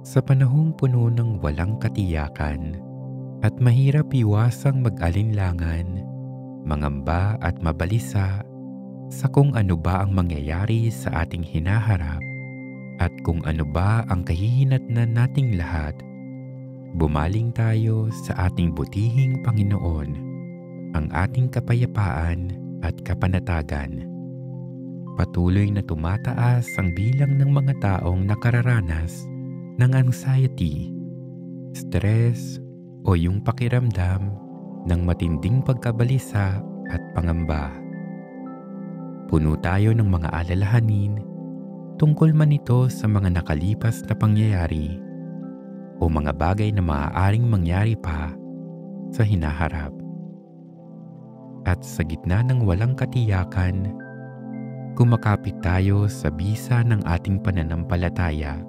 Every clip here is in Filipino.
Sa panahong puno ng walang katiyakan at mahirap iwasang mag-alinlangan, mangamba at mabalisa sa kung ano ba ang mangyayari sa ating hinaharap at kung ano ba ang kahihinatnan nating lahat, bumaling tayo sa ating butihing Panginoon, ang ating kapayapaan at kapanatagan. Patuloy na tumataas ang bilang ng mga taong nakararanas ng anxiety, stress o yung pakiramdam ng matinding pagkabalisa at pangamba. Puno tayo ng mga alalahanin tungkol man ito sa mga nakalipas na pangyayari o mga bagay na maaaring mangyari pa sa hinaharap. At sa gitna ng walang katiyakan, kumakapit tayo sa bisa ng ating pananampalataya.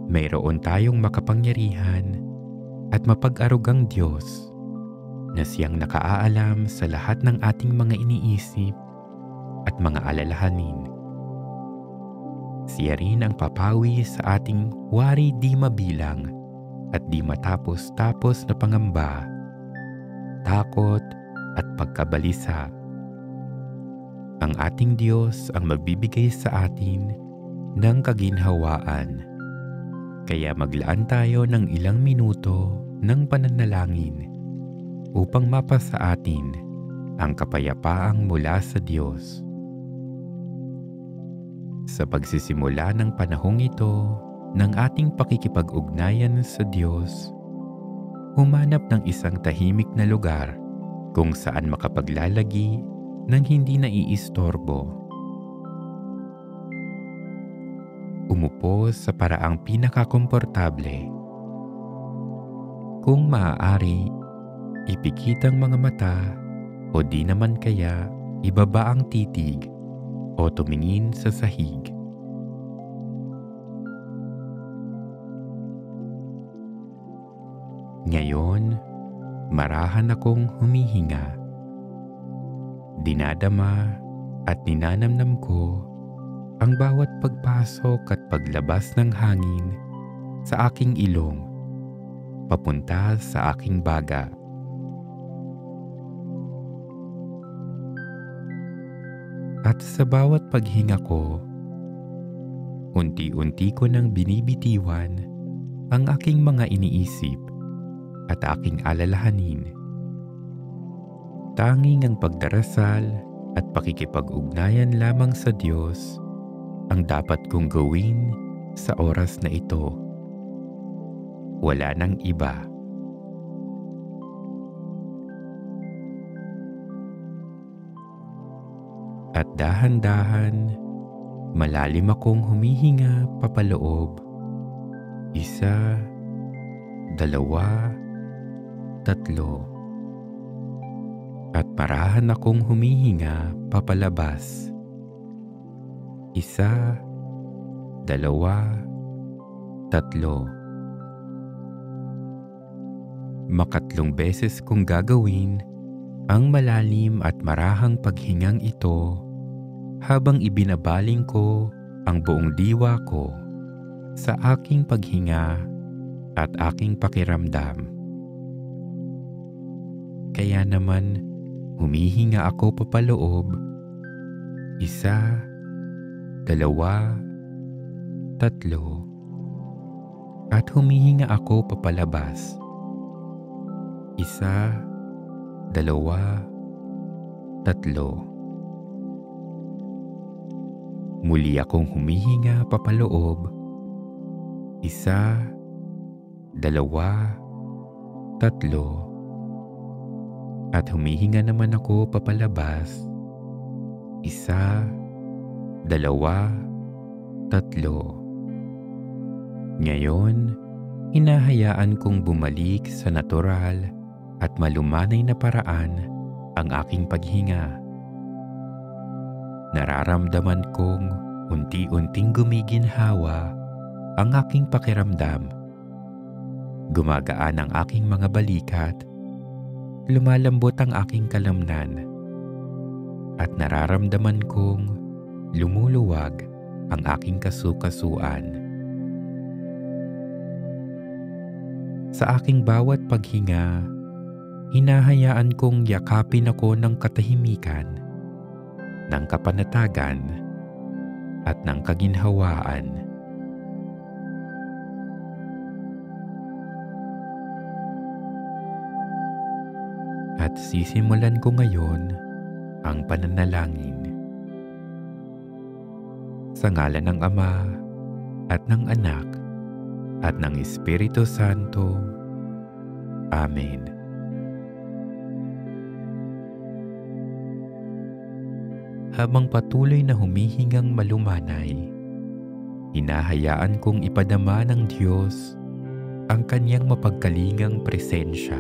Mayroon tayong makapangyarihan at mapag-arugang Diyos na siyang nakaalam sa lahat ng ating mga iniisip at mga alalahanin. Siya rin ang papawi sa ating wari di mabilang at di matapos-tapos na pangamba, takot at pagkabalisa. Ang ating Diyos ang magbibigay sa atin ng kaginhawaan. Kaya maglaan tayo ng ilang minuto ng pananalangin upang mapasa atin ang kapayapaang mula sa Diyos. Sa pagsisimula ng panahong ito ng ating pakikipag-ugnayan sa Diyos, humanap ng isang tahimik na lugar kung saan makapaglalagi ng hindi naiistorbo. Umupo sa paraang pinakakomportable. Kung maaari, ipikit ang mga mata o di naman kaya ibaba ang titig o tumingin sa sahig. Ngayon, marahan akong humihinga. Dinadama at ninanamnam ko ang bawat pagpasok at paglabas ng hangin sa aking ilong papunta sa aking baga. At sa bawat paghinga ko, unti-unti ko nang binibitiwan ang aking mga iniisip at aking alalahanin. Tanging ang pagdarasal at pakikipag-ugnayan lamang sa Diyos ang dapat kong gawin sa oras na ito. Wala nang iba. At dahan-dahan, malalim akong humihinga papaloob. 1, 2, 3. At marahan akong humihinga papalabas. 1, 2, 3. Makatlong beses kong gagawin ang malalim at marahang paghingang ito habang ibinabaling ko ang buong diwa ko sa aking paghinga at aking pakiramdam. Kaya naman humihinga ako papaloob. 1, 2, 3. At humihinga ako papalabas. 1, 2, 3. Muli akong humihinga papaloob. 1, 2, 3. At humihinga naman ako papalabas. 1, 2, 3. Ngayon, hinahayaan kong bumalik sa natural at malumanay na paraan ang aking paghinga. Nararamdaman kong unti-unting gumiginhawa ang aking pakiramdam. Gumagaan ang aking mga balikat, lumalambot ang aking kalamnan, at nararamdaman kong lumuluwag ang aking kasukasuan. Sa aking bawat paghinga, hinahayaan kong yakapin ako ng katahimikan, ng kapanatagan, at ng kaginhawaan. At sisimulan ko ngayon ang pananalangin. Sa ngalan ng Ama, at ng Anak, at ng Espiritu Santo. Amen. Habang patuloy na humihingang malumanay, hinahayaan kong ipadama ng Diyos ang kanyang mapagkalingang presensya.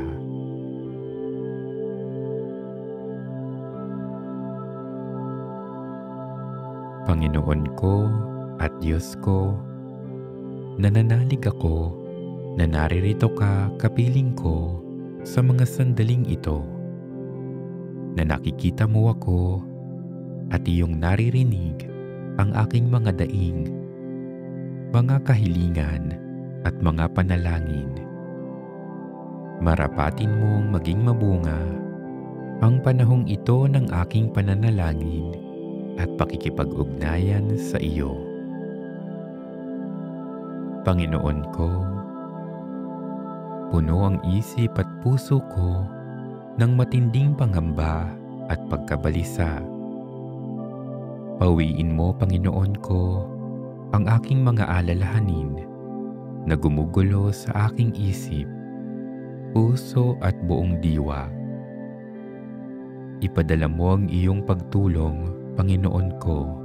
Panginoon ko at Diyos ko, nananalig ako na naririto ka kapiling ko sa mga sandaling ito, na nakikita mo ako at iyong naririnig ang aking mga daing, mga kahilingan at mga panalangin. Marapatin mong maging mabunga ang panahong ito ng aking pananalangin at pakikipag-ugnayan sa iyo. Panginoon ko, puno ang isip at puso ko ng matinding pangamba at pagkabalisa. Pawiin mo, Panginoon ko, ang aking mga alalahanin na gumugulo sa aking isip, puso at buong diwa. Ipadala mo ang iyong pagtulong, Panginoon ko,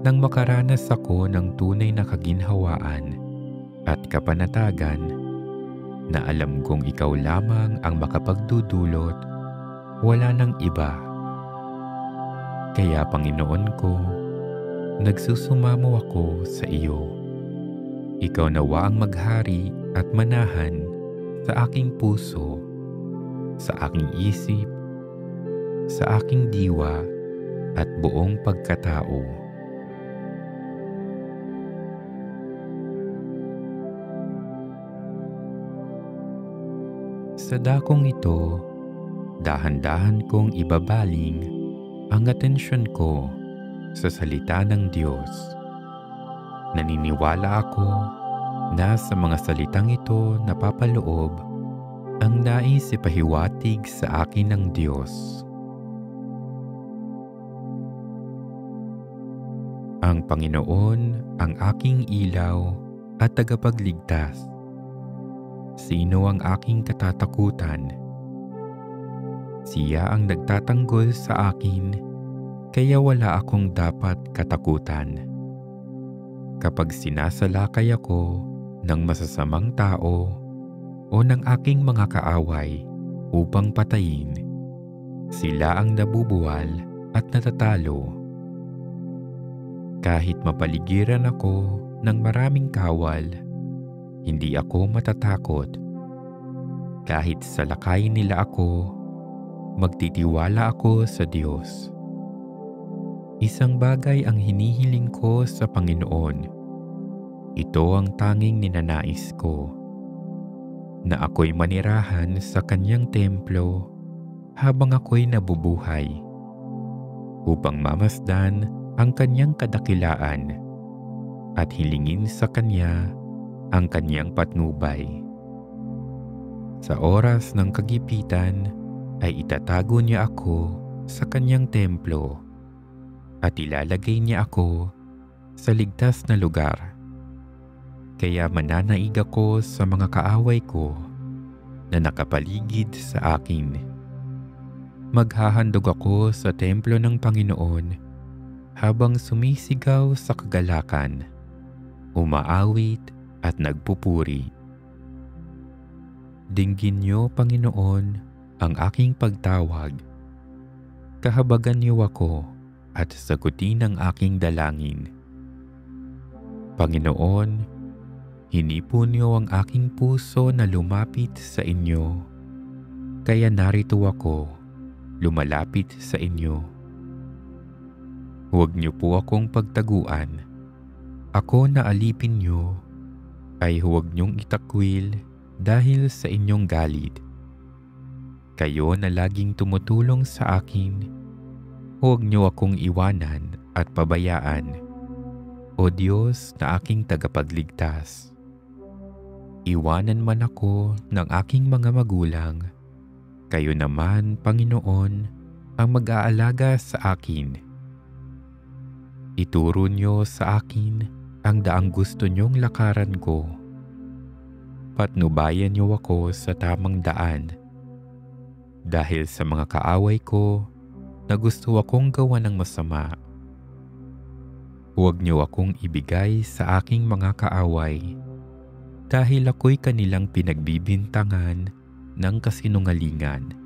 nang makaranas ako ng tunay na kaginhawaan at kapanatagan na alam kong ikaw lamang ang makapagdudulot, wala nang iba. Kaya Panginoon ko, nagsusumamo ako sa iyo. Ikaw nawa ang maghari at manahan sa aking puso, sa aking isip, sa aking diwa, at buong pagkatao. Sa dakong ito, dahan-dahan kong ibabaling ang atensyon ko sa salita ng Diyos. Naniniwala ako na sa mga salitang ito napapaloob ang nais ipahiwatig sa akin ng Diyos. Ang Panginoon ang aking ilaw at tagapagligtas. Sino ang aking katatakutan? Siya ang nagtatanggol sa akin, kaya wala akong dapat katakutan. Kapag sinasalakay ako ng masasamang tao o ng aking mga kaaway upang patayin, sila ang nabubuwal at natatalo. Kahit mapaligiran ako ng maraming kawal, hindi ako matatakot. Kahit salakayin nila ako, magtitiwala ako sa Diyos. Isang bagay ang hinihiling ko sa Panginoon. Ito ang tanging ninanais ko, na ako'y manirahan sa kanyang templo habang ako'y nabubuhay, upang mamasdan ang kanyang kadakilaan at hilingin sa kanya ang kanyang patnubay. Sa oras ng kagipitan ay itatago niya ako sa kanyang templo at ilalagay niya ako sa ligtas na lugar. Kaya mananaig ako sa mga kaaway ko na nakapaligid sa akin. Maghahandog ako sa templo ng Panginoon habang sumisigaw sa kagalakan, umaawit at nagpupuri. Dinggin niyo, Panginoon, ang aking pagtawag. Kahabagan niyo ako at sagutin ang aking dalangin. Panginoon, hinipo niyo ang aking puso na lumapit sa inyo. Kaya narito ako, lumalapit sa inyo. Huwag niyo po akong pagtaguan. Ako na alipin niyo, ay huwag niyong itakwil dahil sa inyong galit. Kayo na laging tumutulong sa akin, huwag niyo akong iwanan at pabayaan, O Diyos na aking tagapagligtas. Iwanan man ako ng aking mga magulang, kayo naman, Panginoon, ang mag-aalaga sa akin. Ituro niyo sa akin ang daang gusto niyong lakaran ko. Patnubayan niyo ako sa tamang daan. Dahil sa mga kaaway ko na gusto akong gawa ng masama, huwag niyo akong ibigay sa aking mga kaaway dahil ako'y kanilang pinagbibintangan ng kasinungalingan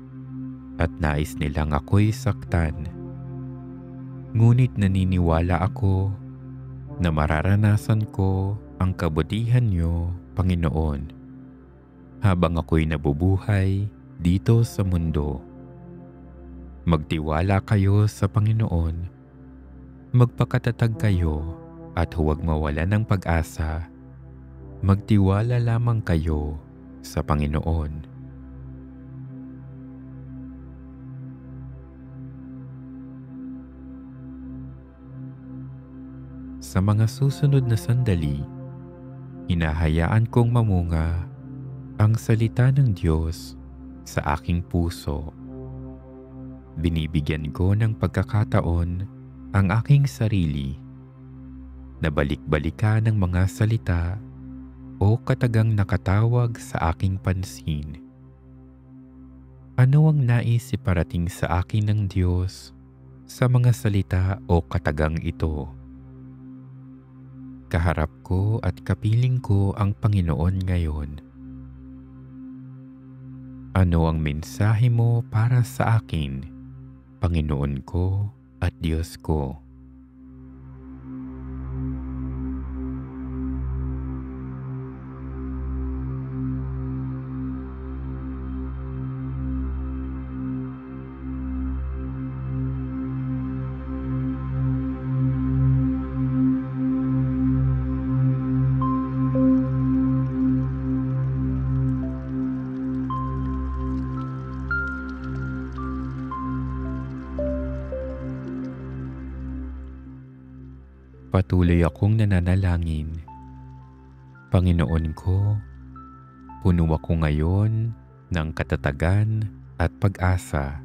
at nais nilang ako'y saktan. Ngunit naniniwala ako na mararanasan ko ang kabutihan niyo, Panginoon, habang ako'y nabubuhay dito sa mundo. Magtiwala kayo sa Panginoon, magpakatatag kayo at huwag mawalan ng pag-asa. Magtiwala lamang kayo sa Panginoon. Sa mga susunod na sandali, hinahayaan kong mamunga ang salita ng Diyos sa aking puso. Binibigyan ko ng pagkakataon ang aking sarili na balik-balikan ng mga salita o katagang nakatawag sa aking pansin. Ano ang nais iparating sa akin ng Diyos sa mga salita o katagang ito? Kaharap ko at kapiling ko ang Panginoon ngayon. Ano ang mensahe mo para sa akin, Panginoon ko at Diyos ko? Patuloy akong nananalangin. Panginoon ko, puno ako ngayon ng katatagan at pag-asa.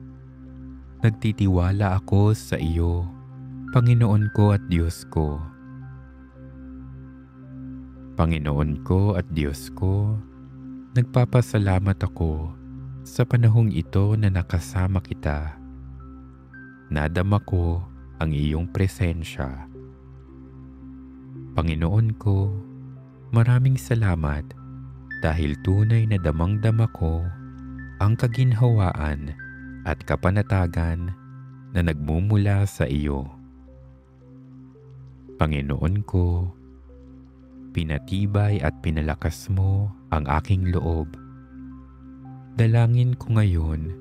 Nagtitiwala ako sa iyo, Panginoon ko at Diyos ko. Panginoon ko at Diyos ko, nagpapasalamat ako sa panahong ito na nakasama kita. Nadama ko ang iyong presensya. Panginoon ko, maraming salamat dahil tunay na damang-dama ko ang kaginhawaan at kapanatagan na nagmumula sa iyo. Panginoon ko, pinatibay at pinalakas mo ang aking loob. Dalangin ko ngayon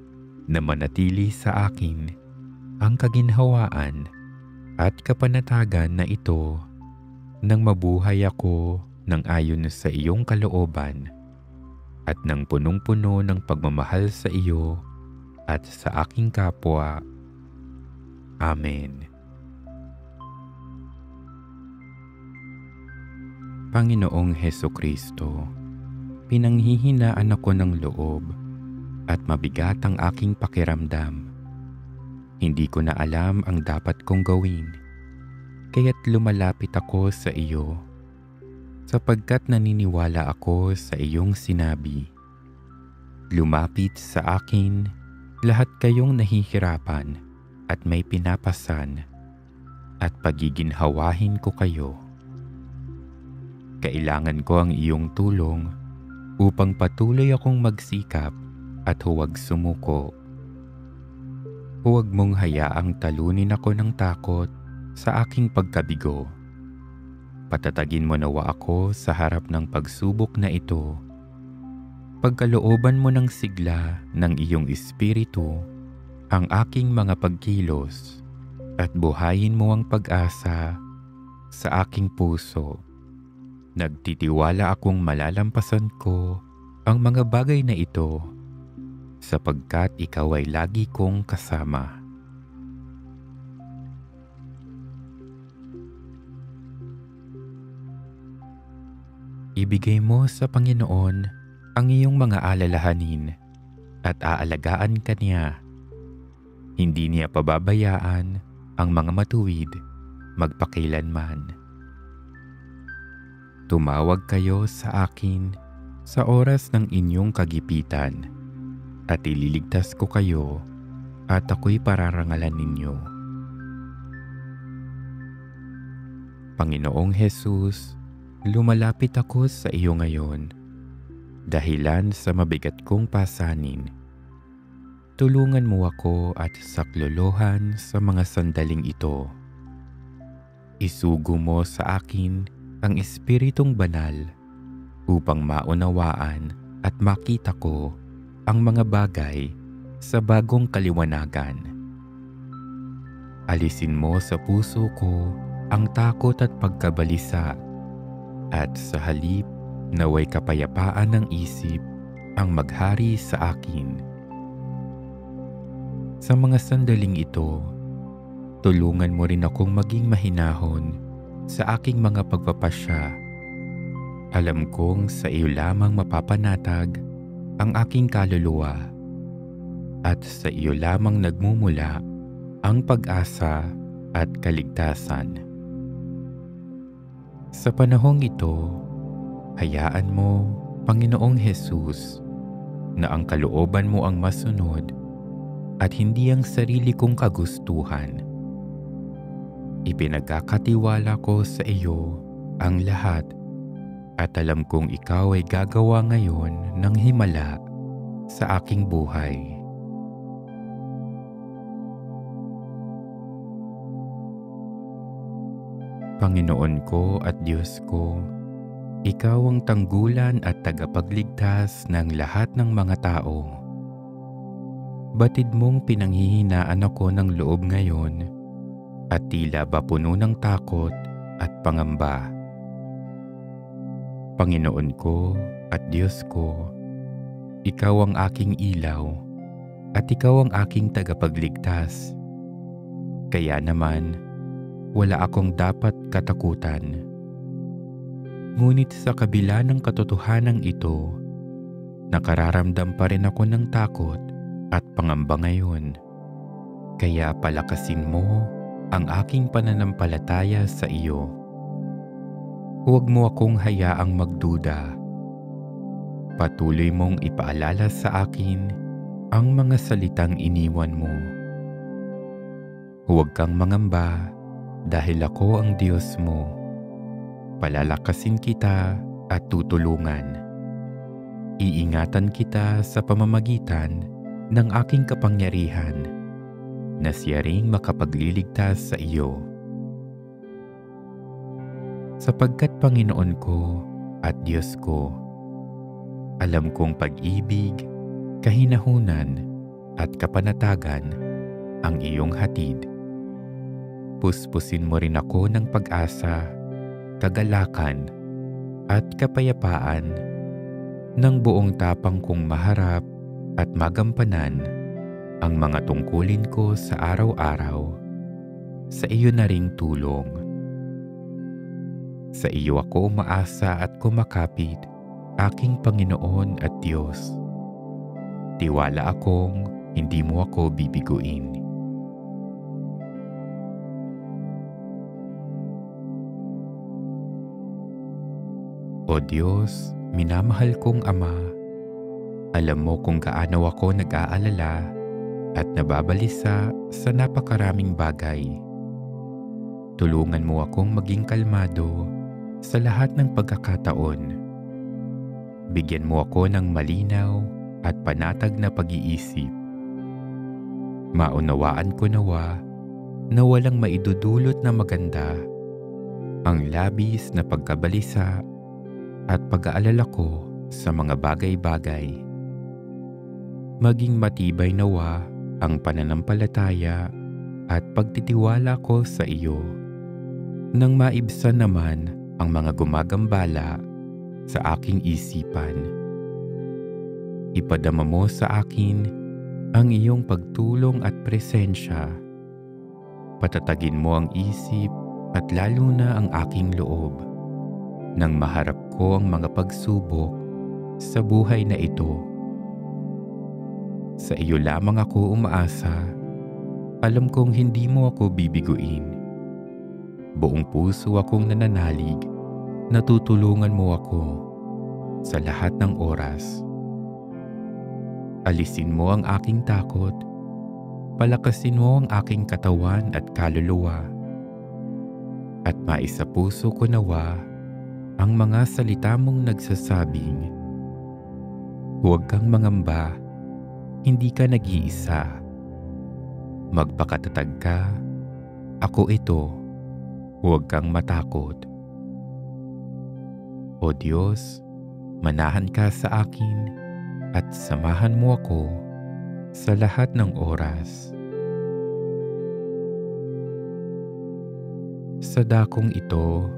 na manatili sa akin ang kaginhawaan at kapanatagan na ito nang mabuhay ako ng ayon sa iyong kalooban at ng punong-puno ng pagmamahal sa iyo at sa aking kapwa. Amen. Panginoong Hesukristo, pinanghihinaan ako ng loob at mabigat ang aking pakiramdam. Hindi ko na alam ang dapat kong gawin. Kaya't lumalapit ako sa iyo, sapagkat naniniwala ako sa iyong sinabi. Lumapit sa akin lahat kayong nahihirapan at may pinapasan, at pagiginhawahin ko kayo. Kailangan ko ang iyong tulong upang patuloy akong magsikap at huwag sumuko. Huwag mong hayaang talunin ako ng takot sa aking pagkabigo. Patatagin mo nawa ako sa harap ng pagsubok na ito. Pagkalooban mo ng sigla ng iyong espiritu ang aking mga pagkilos at buhayin mo ang pag-asa sa aking puso. Nagtitiwala akong malalampasan ko ang mga bagay na ito sapagkat ikaw ay lagi kong kasama. Ibigay mo sa Panginoon ang iyong mga alalahanin at aalagaan ka niya. Hindi niya pababayaan ang mga matuwid magpakailanman. Tumawag kayo sa akin sa oras ng inyong kagipitan at ililigtas ko kayo at ako'y pararangalan ninyo. Panginoong Jesus, lumalapit ako sa iyo ngayon dahilan sa mabigat kong pasanin. Tulungan mo ako at saklolohan sa mga sandaling ito. Isugo mo sa akin ang Espiritong Banal upang maunawaan at makita ko ang mga bagay sa bagong kaliwanagan. Alisin mo sa puso ko ang takot at pagkabalisa at sa halip naway kapayapaan ng isip ang maghari sa akin. Sa mga sandaling ito, tulungan mo rin akong maging mahinahon sa aking mga pagpapasya. Alam kong sa iyo lamang mapapanatag ang aking kaluluwa at sa iyo lamang nagmumula ang pag-asa at kaligtasan. Sa panahong ito, hayaan mo, Panginoong Jesus, na ang kalooban mo ang masunod at hindi ang sarili kong kagustuhan. Ipinagkakatiwala ko sa iyo ang lahat at alam kong ikaw ay gagawa ngayon ng himala sa aking buhay. Panginoon ko at Diyos ko, ikaw ang tanggulan at tagapagligtas ng lahat ng mga tao. Batid mong pinanghihinaan ako ng loob ngayon at tila ba puno ng takot at pangamba. Panginoon ko at Diyos ko, ikaw ang aking ilaw at ikaw ang aking tagapagligtas. Kaya naman, wala akong dapat katakutan. Ngunit sa kabila ng katotohanan ito, nakararamdam pa rin ako ng takot at pangamba ngayon. Kaya palakasin mo ang aking pananampalataya sa iyo. Huwag mo akong hayaang magduda. Patuloy mong ipaalala sa akin ang mga salitang iniwan mo. Huwag kang mangamba dahil ako ang Diyos mo. Palalakasin kita at tutulungan. Iingatan kita sa pamamagitan ng aking kapangyarihan na siya ring makapagliligtas sa iyo. Sapagkat Panginoon ko at Diyos ko, alam kong pag-ibig, kahinahunan at kapanatagan ang iyong hatid. Puspusin mo rin ako ng pag-asa, kagalakan at kapayapaan ng buong tapang kong maharap at magampanan ang mga tungkulin ko sa araw-araw sa iyo na ring tulong. Sa iyo ako umaasa at kumakapit, aking Panginoon at Diyos. Tiwala akong hindi mo ako bibiguin. O Diyos, minamahal kong Ama, alam mo kung gaano ako nag-aalala at nababalisa sa napakaraming bagay. Tulungan mo akong maging kalmado sa lahat ng pagkakataon. Bigyan mo ako ng malinaw at panatag na pag-iisip. Maunawaan ko nawa na walang maidudulot na maganda ang labis na pagkabalisa at pag-aalala ko sa mga bagay-bagay. Maging matibay nawa ang pananampalataya at pagtitiwala ko sa iyo nang maibsan naman ang mga gumagambala sa aking isipan. Ipadama mo sa akin ang iyong pagtulong at presensya. Patatagin mo ang isip at lalo na ang aking loob nang maharap ko ang mga pagsubok sa buhay na ito. Sa iyo lamang ako umaasa. Alam kong hindi mo ako bibiguin. Buong puso akong nananalig na tutulungan mo ako sa lahat ng oras. Alisin mo ang aking takot. Palakasin mo ang aking katawan at kaluluwa. At maisapuso ko nawa ang mga salita mong nagsasabing, huwag kang mangamba, hindi ka nag-iisa. Magpakatatag ka, ako ito, huwag kang matakot. O Diyos, manahan ka sa akin at samahan mo ako sa lahat ng oras. Sa dakong ito,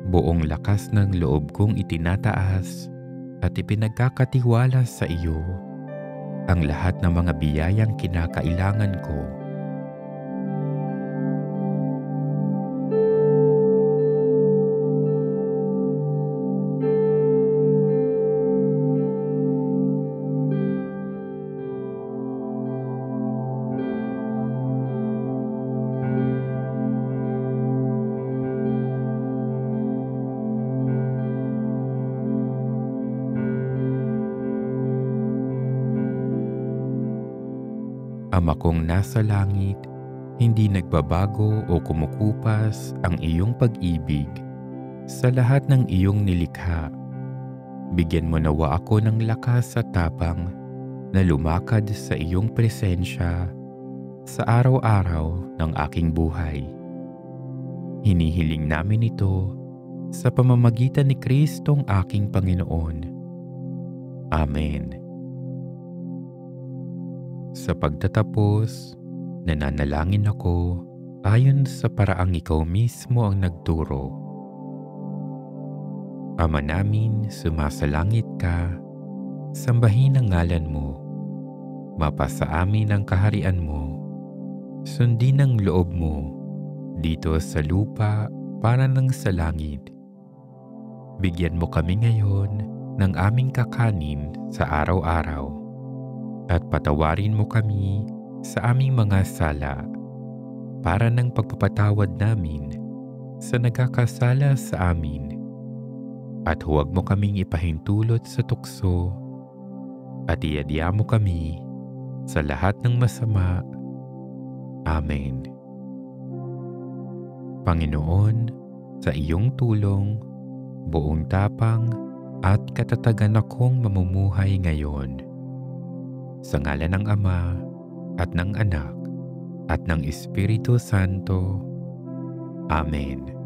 buong lakas ng loob kong itinataas at ipinagkakatiwala sa iyo ang lahat ng mga biyayang kinakailangan ko. Ama kong nasa langit, hindi nagbabago o kumukupas ang iyong pag-ibig sa lahat ng iyong nilikha. Bigyan mo nawa ako ng lakas at tapang na lumakad sa iyong presensya sa araw-araw ng aking buhay. Hinihiling namin ito sa pamamagitan ni Kristong aking Panginoon. Amen. Sa pagtatapos, nananalangin ako ayon sa paraang ikaw mismo ang nagturo. Ama namin, sumasalangit ka, sambahin ang ngalan mo, mapasa amin ang kaharian mo, sundin ang loob mo, dito sa lupa para nang sa langit. Bigyan mo kami ngayon ng aming kakanin sa araw-araw. At patawarin mo kami sa aming mga sala para ng pagpapatawad namin sa nagkakasala sa amin. At huwag mo kaming ipahintulot sa tukso at iadya mo kami sa lahat ng masama. Amen. Panginoon, sa iyong tulong, buong tapang at katatagan akong mamumuhay ngayon. Sa ngalan ng Ama at ng Anak at ng Espiritu Santo. Amen.